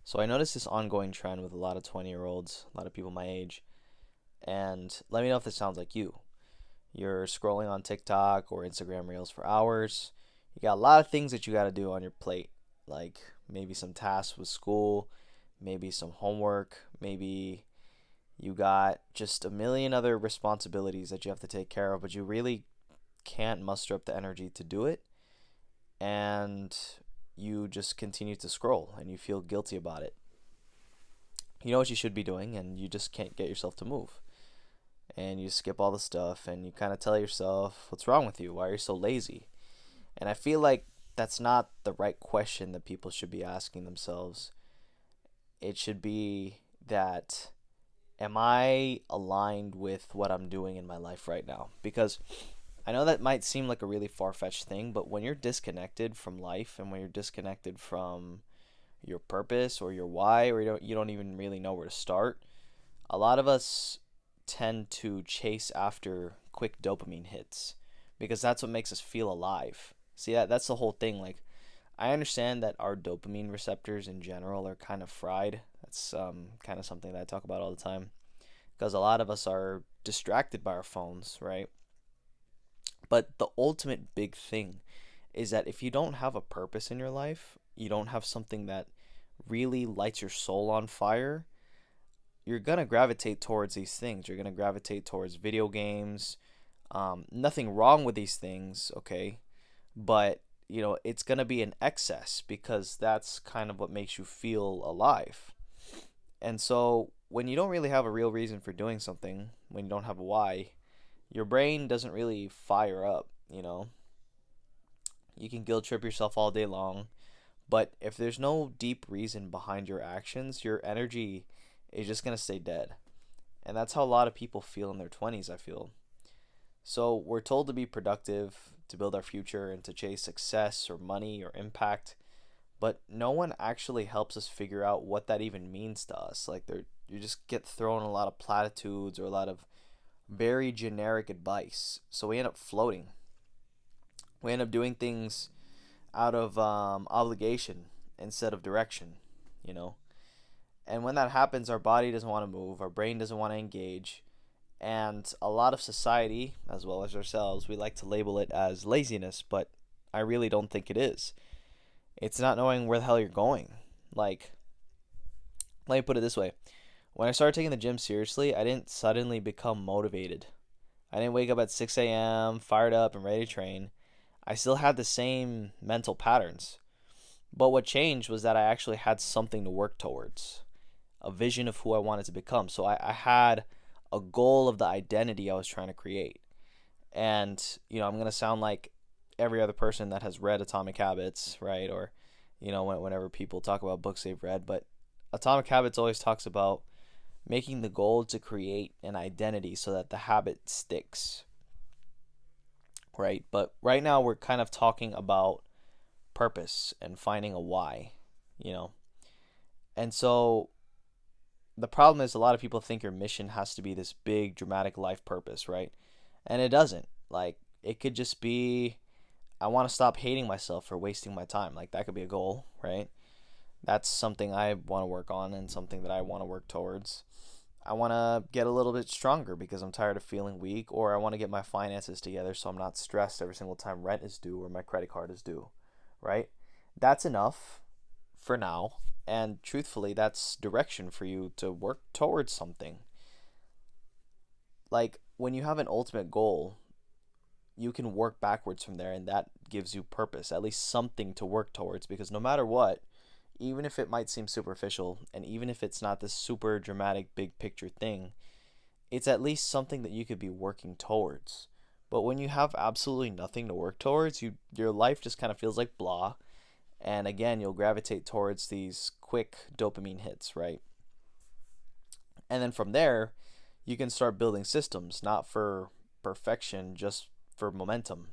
So I noticed this ongoing trend with a lot of 20-year-olds, a lot of people my age, and let me know if this sounds like you. You're scrolling on TikTok or Instagram Reels for hours. You got a lot of things that you got to do on your plate, like maybe some tasks with school, maybe some homework, maybe you got just a million other responsibilities that you have to take care of, but you really can't muster up the energy to do it, and you just continue to scroll and you feel guilty about it. You know what you should be doing, and you just can't get yourself to move. And you skip all the stuff, and you kind of tell yourself, what's wrong with you? Why are you so lazy? And I feel like that's not the right question that people should be asking themselves. It should be that, am I aligned with what I'm doing in my life right now? Because I know that might seem like a really far fetched thing, but when you're disconnected from life and when you're disconnected from your purpose or your why, or you don't even really know where to start, a lot of us tend to chase after quick dopamine hits because that's what makes us feel alive. See, that's the whole thing. Like, I understand that our dopamine receptors in general are kind of fried. That's kind of something that I talk about all the time because a lot of us are distracted by our phones, right? But the ultimate big thing is that if you don't have a purpose in your life, you don't have something that really lights your soul on fire, you're gonna gravitate towards these things. You're gonna gravitate towards video games. Nothing wrong with these things, okay? But it's gonna be an excess because that's kind of what makes you feel alive. And so when you don't really have a real reason for doing something, when you don't have a why, your brain doesn't really fire up. You can guilt trip yourself all day long, but if there's no deep reason behind your actions, your energy is just gonna stay dead. And that's how a lot of people feel in their 20s, I feel. So we're told to be productive, to build our future, and to chase success or money or impact, but no one actually helps us figure out what that even means to us. Like, you just get thrown a lot of platitudes or a lot of very generic advice. So we end up floating. We end up doing things out of obligation instead of direction, you know? And when that happens, our body doesn't want to move, our brain doesn't want to engage, and a lot of society, as well as ourselves, we like to label it as laziness, but I really don't think it is. It's not knowing where the hell you're going. Like, let me put it this way. When I started taking the gym seriously, I didn't suddenly become motivated. I didn't wake up at 6 a.m., fired up and ready to train. I still had the same mental patterns. But what changed was that I actually had something to work towards, a vision of who I wanted to become. So I had a goal of the identity I was trying to create. And, I'm going to sound like every other person that has read Atomic Habits, right? Or, whenever people talk about books they've read. But Atomic Habits always talks about making the goal to create an identity so that the habit sticks, right? But right now we're kind of talking about purpose and finding a why, you know? And so the problem is a lot of people think your mission has to be this big dramatic life purpose, right? And it doesn't. Like, it could just be, I want to stop hating myself for wasting my time. Like, that could be a goal, right? That's something I want to work on and something that I want to work towards. I want to get a little bit stronger because I'm tired of feeling weak, or I want to get my finances together so I'm not stressed every single time rent is due or my credit card is due, right? That's enough for now. And truthfully, that's direction for you to work towards something. Like, when you have an ultimate goal, you can work backwards from there, and that gives you purpose, at least something to work towards, because no matter what, even if it might seem superficial, and even if it's not this super dramatic big picture thing, it's at least something that you could be working towards. But when you have absolutely nothing to work towards, your life just kind of feels like blah. And again, you'll gravitate towards these quick dopamine hits, right? And then from there, you can start building systems, not for perfection, just for momentum.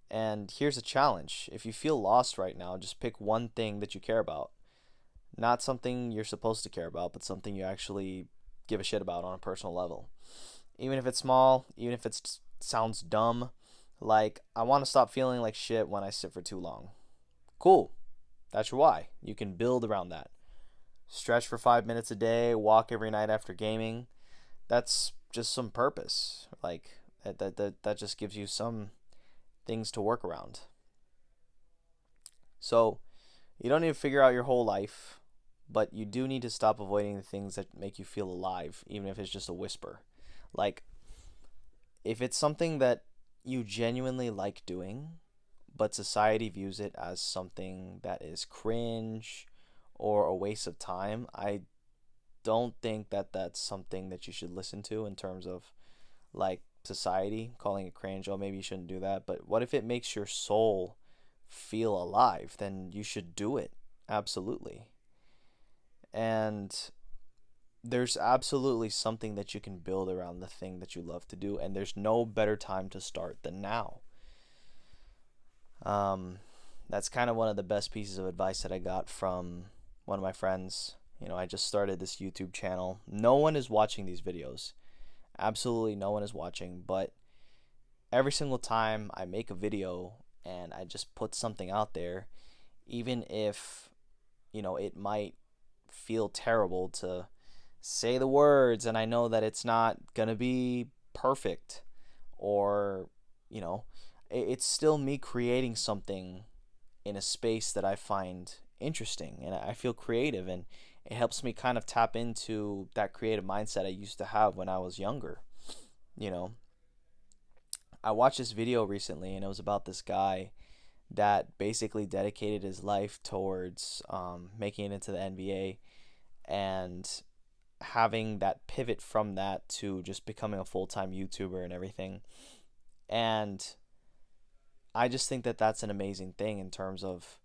And here's a challenge. If you feel lost right now, just pick one thing that you care about. Not something you're supposed to care about, but something you actually give a shit about on a personal level. Even if it's small, even if it sounds dumb, like, I want to stop feeling like shit when I sit for too long. Cool. That's your why. You can build around that. stretch for 5 minutes a day, walk every night after gaming. That's just some purpose. Like that just gives you some things to work around. So you don't need to figure out your whole life, but you do need to stop avoiding the things that make you feel alive, even if it's just a whisper. Like, if it's something that you genuinely like doing, but society views it as something that is cringe or a waste of time, I don't think that that's something that you should listen to in terms of like society calling it cringe. Oh, maybe you shouldn't do that. But what if it makes your soul feel alive? Then you should do it. Absolutely. And there's absolutely something that you can build around the thing that you love to do, and there's no better time to start than now. Um, that's kind of one of the best pieces of advice that I got from one of my friends. I just started this YouTube channel. No one is watching these videos. Absolutely no one is watching, but every single time I make a video and I just put something out there, even if, it might feel terrible to say the words, and I know that it's not going to be perfect, or, it's still me creating something in a space that I find interesting and I feel creative, and it helps me kind of tap into that creative mindset I used to have when I was younger. You know, I watched this video recently and it was about this guy that basically dedicated his life towards making it into the NBA and having that pivot from that to just becoming a full-time YouTuber and everything. And I just think that that's an amazing thing in terms of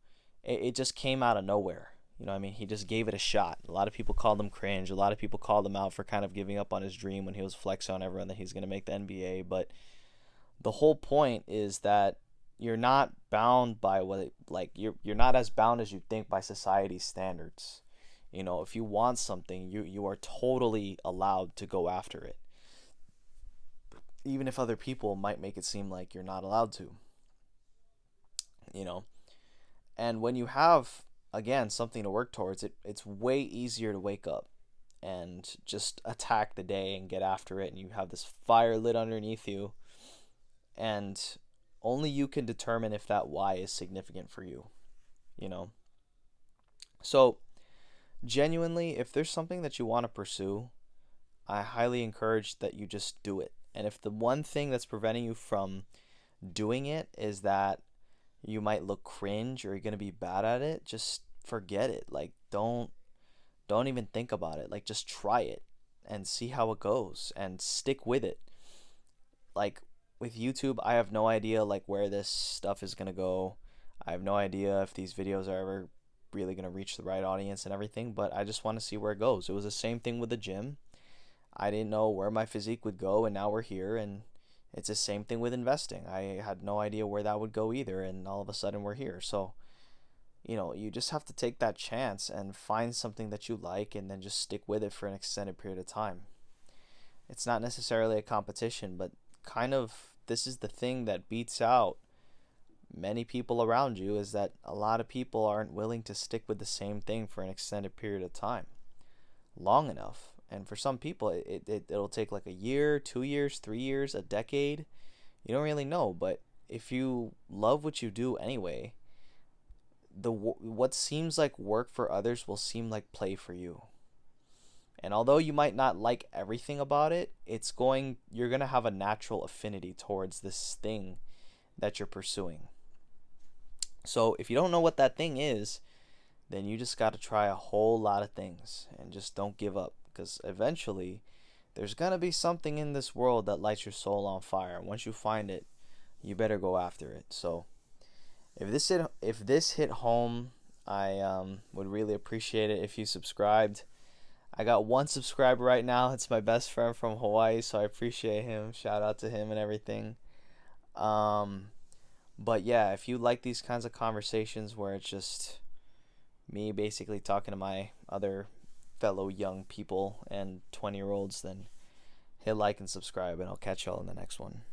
it just came out of nowhere. What I mean? He just gave it a shot. A lot of people called him cringe. A lot of people called him out for kind of giving up on his dream when he was flexing on everyone that he's going to make the NBA. But the whole point is that you're not bound by you're not as bound as you think by society's standards. If you want something, you are totally allowed to go after it, even if other people might make it seem like you're not allowed to. you know and when you have, again, something to work towards, it's way easier to wake up and just attack the day and get after it, and you have this fire lit underneath you, and only you can determine if that why is significant for you. you know so genuinely, if there's something that you want to pursue, I highly encourage that you just do it. And if the one thing that's preventing you from doing it is that you might look cringe or you're going to be bad at it, just forget it. Like, don't even think about it. Like, just try it and see how it goes and stick with it. Like, with YouTube, I have no idea like where this stuff is going to go. I have no idea if these videos are ever really going to reach the right audience and everything, but I just want to see where it goes. It was the same thing with the gym. I didn't know where my physique would go, and now we're here. And it's the same thing with investing. I had no idea where that would go either, and all of a sudden we're here. So, you just have to take that chance and find something that you like and then just stick with it for an extended period of time. It's not necessarily a competition, but kind of this is the thing that beats out many people around you, is that a lot of people aren't willing to stick with the same thing for an extended period of time long enough. And for some people, it'll take like a year, 2 years, 3 years, a decade. You don't really know. But if you love what you do anyway, what seems like work for others will seem like play for you. And although you might not like everything about it, you're going to have a natural affinity towards this thing that you're pursuing. So if you don't know what that thing is, then you just got to try a whole lot of things and just don't give up, because eventually there's going to be something in this world that lights your soul on fire. And once you find it, you better go after it. So if this hit home, I would really appreciate it if you subscribed. I got one subscriber right now. It's my best friend from Hawaii, so I appreciate him. Shout out to him and everything. But yeah, if you like these kinds of conversations where it's just me basically talking to my other fellow young people and 20-year-olds, then hit like and subscribe, and I'll catch y'all in the next one.